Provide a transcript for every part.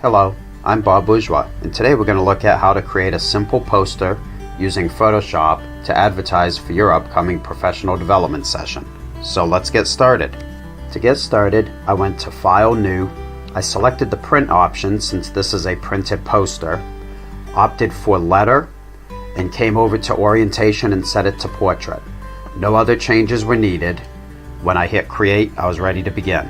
Hello, I'm Bob Bourgeois, and today we're going to look at how to create a simple poster using Photoshop to advertise for your upcoming professional development session. So let's get started. To get started, I went to File, New. I selected the print option since this is a printed poster, opted for letter, and came over to orientation and set it to portrait. No other changes were needed. When I hit create, I was ready to begin.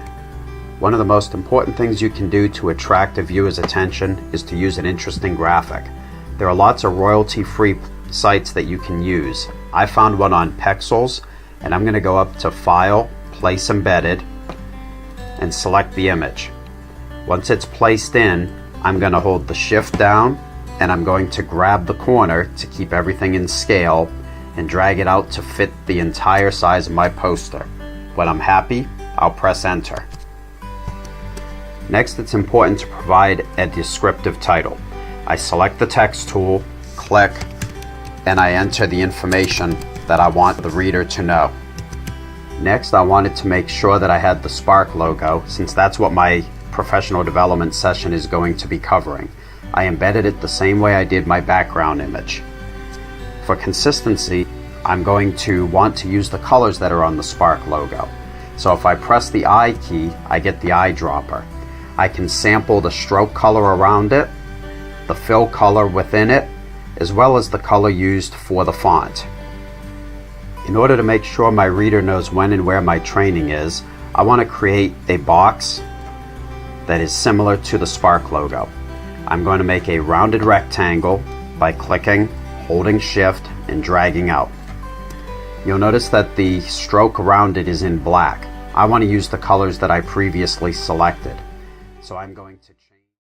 One of the most important things you can do to attract a viewer's attention is to use an interesting graphic. There are lots of royalty-free sites that you can use. I found one on Pexels, and I'm going to go up to File, Place Embedded, and select the image. Once it's placed in, I'm going to hold the Shift down, and I'm going to grab the corner to keep everything in scale and drag it out to fit the entire size of my poster. When I'm happy, I'll press Enter. Next, it's important to provide a descriptive title. I select the text tool, click, and I enter the information that I want the reader to know. Next, I wanted to make sure that I had the Spark logo, since that's what my professional development session is going to be covering. I embedded it the same way I did my background image. For consistency, I'm going to want to use the colors that are on the Spark logo. So if I press the I key, I get the eyedropper. I can sample the stroke color around it, the fill color within it, as well as the color used for the font. In order to make sure my reader knows when and where my training is, I want to create a box that is similar to the Spark logo. I'm going to make a rounded rectangle by clicking, holding Shift, and dragging out. You'll notice that the stroke around it is in black. I want to use the colors that I previously selected. So I'm going to